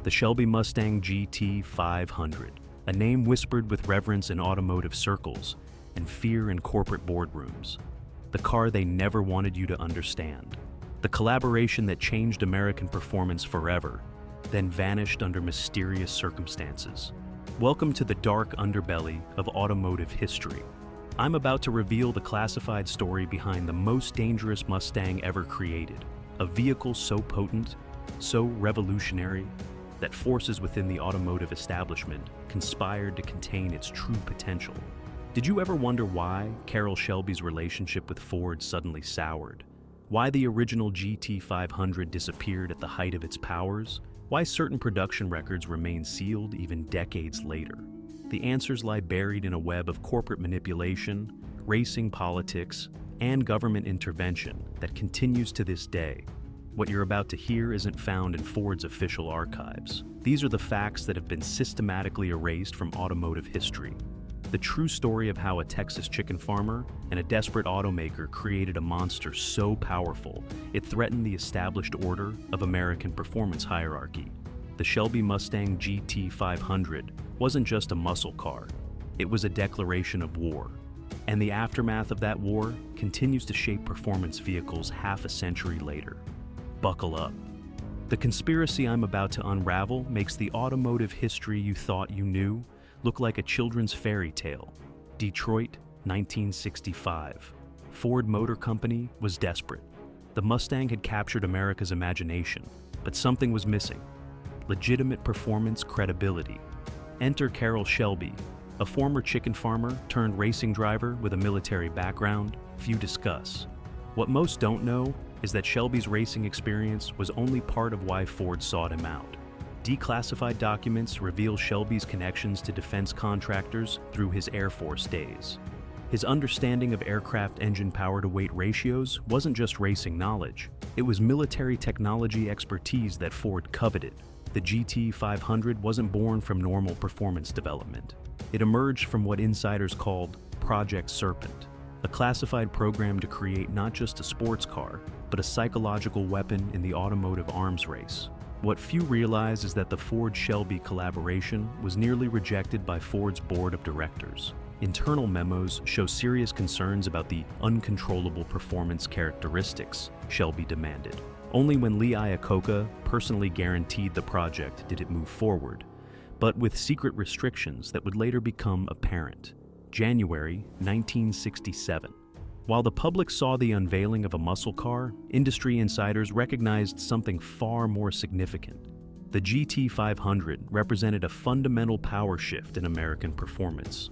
the Shelby Mustang GT500, a name whispered with reverence in automotive circles and fear in corporate boardrooms. The car they never wanted you to understand. The collaboration that changed American performance forever, then vanished under mysterious circumstances. Welcome to the dark underbelly of automotive history. I'm about to reveal the classified story behind the most dangerous Mustang ever created, a vehicle so potent, so revolutionary, that forces within the automotive establishment conspired to contain its true potential. Did you ever wonder why Carroll Shelby's relationship with Ford suddenly soured? Why the original GT500 disappeared at the height of its powers? Why certain production records remain sealed even decades later? The answers lie buried in a web of corporate manipulation, racing politics, and government intervention that continues to this day. What you're about to hear isn't found in Ford's official archives. These are the facts that have been systematically erased from automotive history. The true story of how a Texas chicken farmer and a desperate automaker created a monster so powerful it threatened the established order of American performance hierarchy. The Shelby Mustang GT500 wasn't just a muscle car, it was a declaration of war. And the aftermath of that war continues to shape performance vehicles half a century later. Buckle up. The conspiracy I'm about to unravel makes the automotive history you thought you knew look like a children's fairy tale. Detroit, 1965. Ford Motor Company was desperate. The Mustang had captured America's imagination, but something was missing. Legitimate performance credibility. Enter Carroll Shelby, a former chicken farmer turned racing driver with a military background few discuss. What most don't know is that Shelby's racing experience was only part of why Ford sought him out. Declassified documents reveal Shelby's connections to defense contractors through his Air Force days. His understanding of aircraft engine power-to-weight ratios wasn't just racing knowledge, it was military technology expertise that Ford coveted. The GT500 wasn't born from normal performance development. It emerged from what insiders called Project Serpent, a classified program to create not just a sports car, but a psychological weapon in the automotive arms race. What few realize is that the Ford-Shelby collaboration was nearly rejected by Ford's board of directors. Internal memos show serious concerns about the uncontrollable performance characteristics Shelby demanded. Only when Lee Iacocca personally guaranteed the project did it move forward, but with secret restrictions that would later become apparent. January 1967. While the public saw the unveiling of a muscle car, industry insiders recognized something far more significant. The GT500 represented a fundamental power shift in American performance,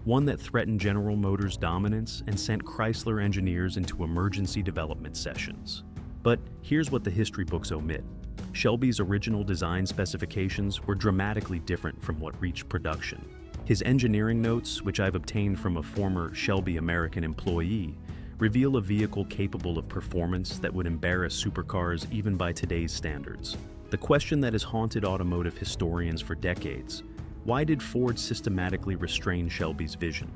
one that threatened General Motors' dominance and sent Chrysler engineers into emergency development sessions. But here's what the history books omit. Shelby's original design specifications were dramatically different from what reached production. His engineering notes, which I've obtained from a former Shelby American employee, reveal a vehicle capable of performance that would embarrass supercars even by today's standards. The question that has haunted automotive historians for decades: why did Ford systematically restrain Shelby's vision?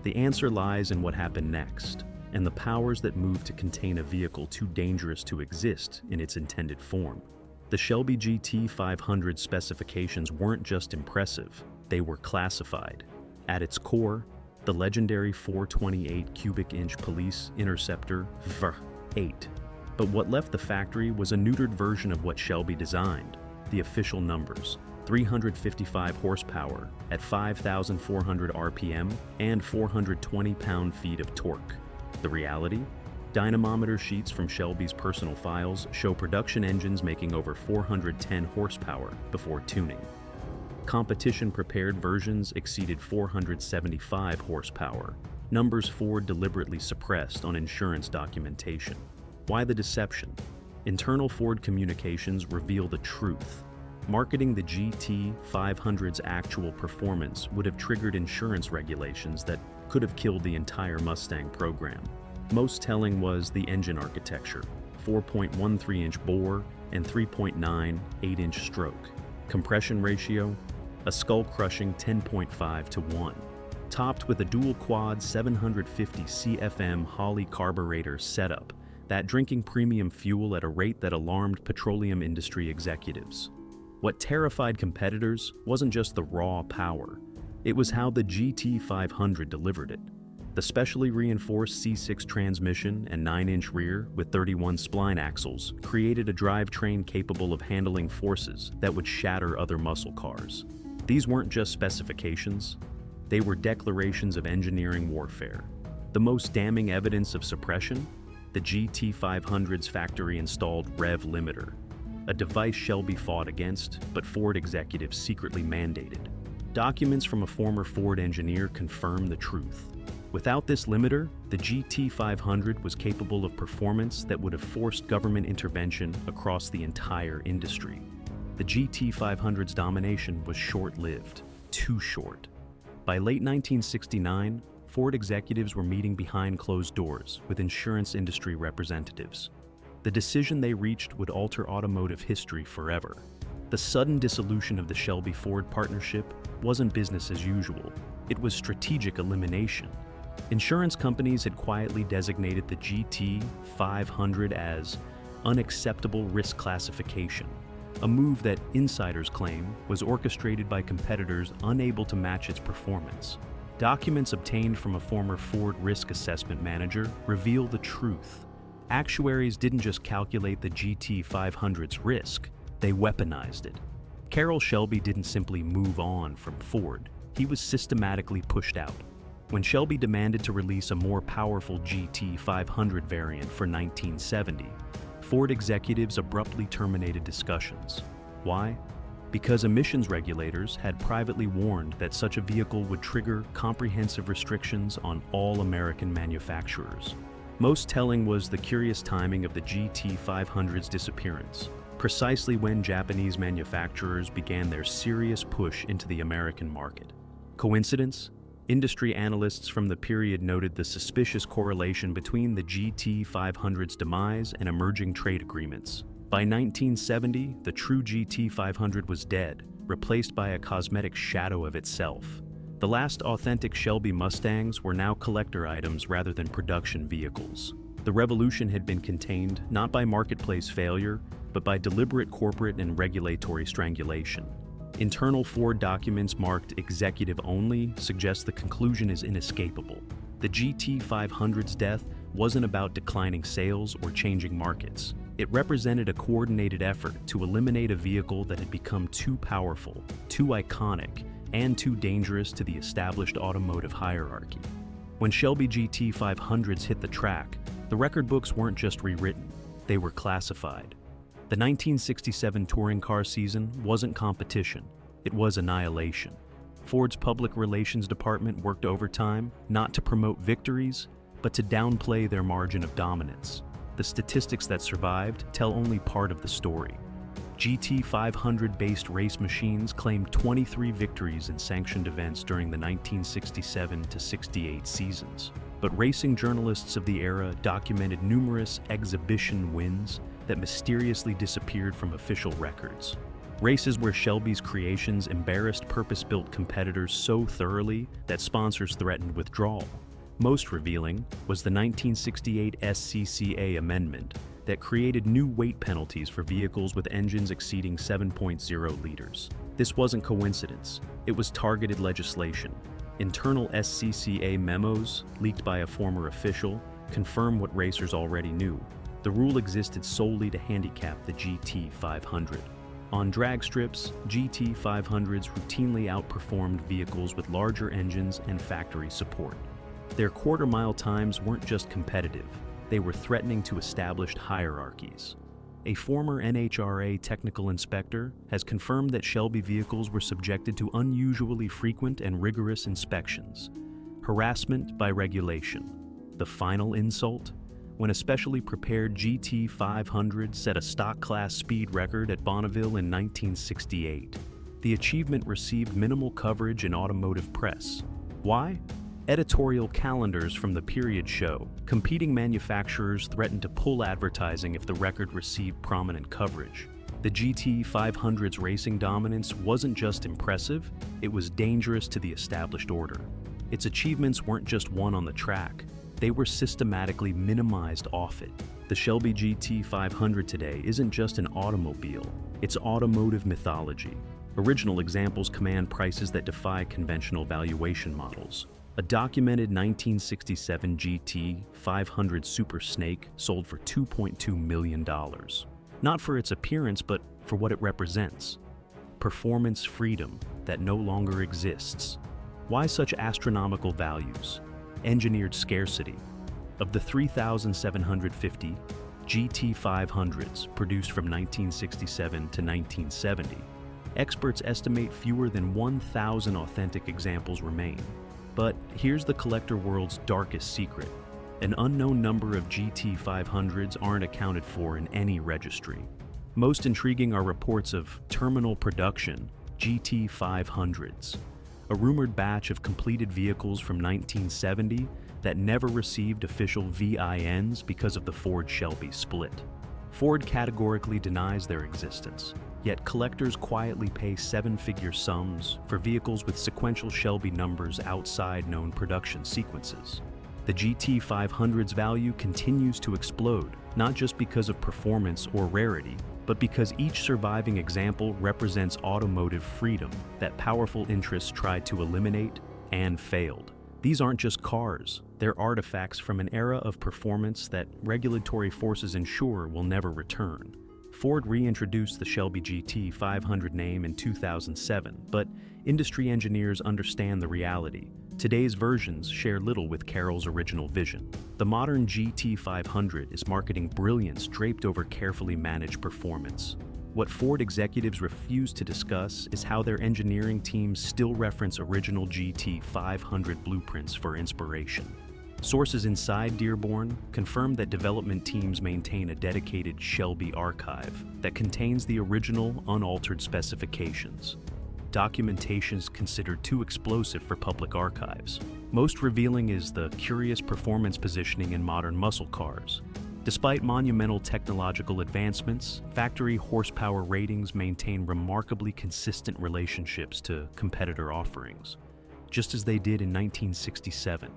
The answer lies in what happened next, and the powers that moved to contain a vehicle too dangerous to exist in its intended form. The Shelby GT500 specifications weren't just impressive, they were classified. At its core, the legendary 428 cubic inch police interceptor V8. But what left the factory was a neutered version of what Shelby designed, the official numbers: 355 horsepower at 5,400 RPM and 420 pound-feet of torque. The reality? Dynamometer sheets from Shelby's personal files show production engines making over 410 horsepower before tuning. Competition-prepared versions exceeded 475 horsepower, numbers Ford deliberately suppressed on insurance documentation. Why the deception? Internal Ford communications reveal the truth. Marketing the GT500's actual performance would have triggered insurance regulations that could have killed the entire Mustang program. Most telling was the engine architecture: 4.13-inch bore and 3.9 8-inch stroke. Compression ratio: a skull-crushing 10.5:1. Topped with a dual-quad 750 CFM Holley carburetor setup that drinking premium fuel at a rate that alarmed petroleum industry executives. What terrified competitors wasn't just the raw power, it was how the GT500 delivered it. The specially reinforced C6 transmission and 9-inch rear with 31 spline axles created a drivetrain capable of handling forces that would shatter other muscle cars. These weren't just specifications, they were declarations of engineering warfare. The most damning evidence of suppression? The GT500's factory-installed rev limiter, a device Shelby fought against, but Ford executives secretly mandated. Documents from a former Ford engineer confirm the truth. Without this limiter, the GT500 was capable of performance that would have forced government intervention across the entire industry. The GT500's domination was short-lived, too short. By late 1969, Ford executives were meeting behind closed doors with insurance industry representatives. The decision they reached would alter automotive history forever. The sudden dissolution of the Shelby-Ford partnership wasn't business as usual, it was strategic elimination. Insurance companies had quietly designated the GT500 as unacceptable risk classification, a move that insiders claim was orchestrated by competitors unable to match its performance. Documents obtained from a former Ford risk assessment manager reveal the truth. Actuaries didn't just calculate the GT500's risk, they weaponized it. Carroll Shelby didn't simply move on from Ford, he was systematically pushed out. When Shelby demanded to release a more powerful GT500 variant for 1970, Ford executives abruptly terminated discussions. Why? Because emissions regulators had privately warned that such a vehicle would trigger comprehensive restrictions on all American manufacturers. Most telling was the curious timing of the GT500's disappearance, precisely when Japanese manufacturers began their serious push into the American market. Coincidence? Industry analysts from the period noted the suspicious correlation between the GT500's demise and emerging trade agreements. By 1970, the true GT500 was dead, replaced by a cosmetic shadow of itself. The last authentic Shelby Mustangs were now collector items rather than production vehicles. The revolution had been contained not by marketplace failure, but by deliberate corporate and regulatory strangulation. Internal Ford documents marked executive only suggest the conclusion is inescapable. The GT500's death wasn't about declining sales or changing markets. It represented a coordinated effort to eliminate a vehicle that had become too powerful, too iconic, and too dangerous to the established automotive hierarchy. When Shelby GT500s hit the track, the record books weren't just rewritten, they were classified. The 1967 touring car season wasn't competition, it was annihilation. Ford's public relations department worked overtime, not to promote victories, but to downplay their margin of dominance. The statistics that survived tell only part of the story. GT500-based race machines claimed 23 victories in sanctioned events during the 1967-68 seasons. But racing journalists of the era documented numerous exhibition wins that mysteriously disappeared from official records. Races where Shelby's creations embarrassed purpose-built competitors so thoroughly that sponsors threatened withdrawal. Most revealing was the 1968 SCCA amendment that created new weight penalties for vehicles with engines exceeding 7.0 liters. This wasn't coincidence, it was targeted legislation. Internal SCCA memos, leaked by a former official, confirm what racers already knew. The rule existed solely to handicap the GT500. On drag strips, GT500s routinely outperformed vehicles with larger engines and factory support. Their quarter-mile times weren't just competitive, they were threatening to established hierarchies. A former NHRA technical inspector has confirmed that Shelby vehicles were subjected to unusually frequent and rigorous inspections. Harassment by regulation. The final insult? When a specially prepared GT500 set a stock class speed record at Bonneville in 1968. The achievement received minimal coverage in automotive press. Why? Editorial calendars from the period show competing manufacturers threatened to pull advertising if the record received prominent coverage. The GT500's racing dominance wasn't just impressive, it was dangerous to the established order. Its achievements weren't just won on the track, they were systematically minimized off it. The Shelby GT500 today isn't just an automobile, it's automotive mythology. Original examples command prices that defy conventional valuation models. A documented 1967 GT500 Super Snake sold for $2.2 million. Not for its appearance, but for what it represents. Performance freedom that no longer exists. Why such astronomical values? Engineered scarcity. Of the 3,750 GT500s produced from 1967 to 1970, experts estimate fewer than 1,000 authentic examples remain. But here's the collector world's darkest secret. An unknown number of GT500s aren't accounted for in any registry. Most intriguing are reports of terminal production GT500s, a rumored batch of completed vehicles from 1970 that never received official VINs because of the Ford-Shelby split. Ford categorically denies their existence, yet collectors quietly pay seven-figure sums for vehicles with sequential Shelby numbers outside known production sequences. The GT500's value continues to explode, not just because of performance or rarity, but because each surviving example represents automotive freedom that powerful interests tried to eliminate and failed. These aren't just cars, they're artifacts from an era of performance that regulatory forces ensure will never return. Ford reintroduced the Shelby GT500 name in 2007, but industry engineers understand the reality. Today's versions share little with Carroll's original vision. The modern GT500 is marketing brilliance draped over carefully managed performance. What Ford executives refuse to discuss is how their engineering teams still reference original GT500 blueprints for inspiration. Sources inside Dearborn confirm that development teams maintain a dedicated Shelby archive that contains the original, unaltered specifications. Documentation is considered too explosive for public archives. Most revealing is the curious performance positioning in modern muscle cars. Despite monumental technological advancements, factory horsepower ratings maintain remarkably consistent relationships to competitor offerings, just as they did in 1967.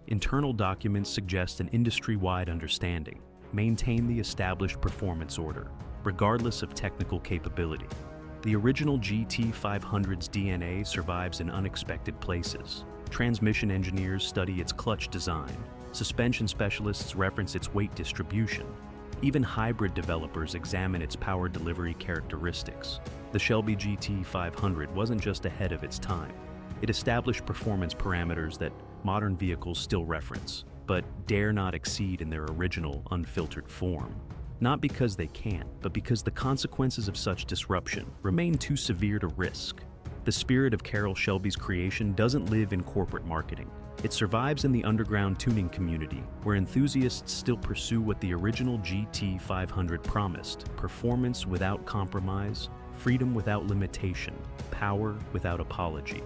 Internal documents suggest an industry-wide understanding. Maintain the established performance order, regardless of technical capability. The original GT500's DNA survives in unexpected places. Transmission engineers study its clutch design. Suspension specialists reference its weight distribution. Even hybrid developers examine its power delivery characteristics. The Shelby GT500 wasn't just ahead of its time. It established performance parameters that modern vehicles still reference, but dare not exceed in their original, unfiltered form. Not because they can't, but because the consequences of such disruption remain too severe to risk. The spirit of Carroll Shelby's creation doesn't live in corporate marketing. It survives in the underground tuning community, where enthusiasts still pursue what the original GT500 promised: performance without compromise, freedom without limitation, power without apology.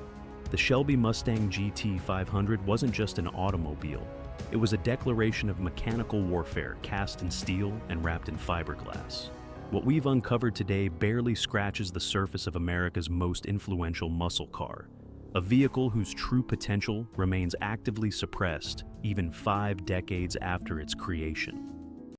The Shelby Mustang GT500 wasn't just an automobile. It was a declaration of mechanical warfare cast in steel and wrapped in fiberglass. What we've uncovered today barely scratches the surface of America's most influential muscle car, a vehicle whose true potential remains actively suppressed even 5 decades after its creation.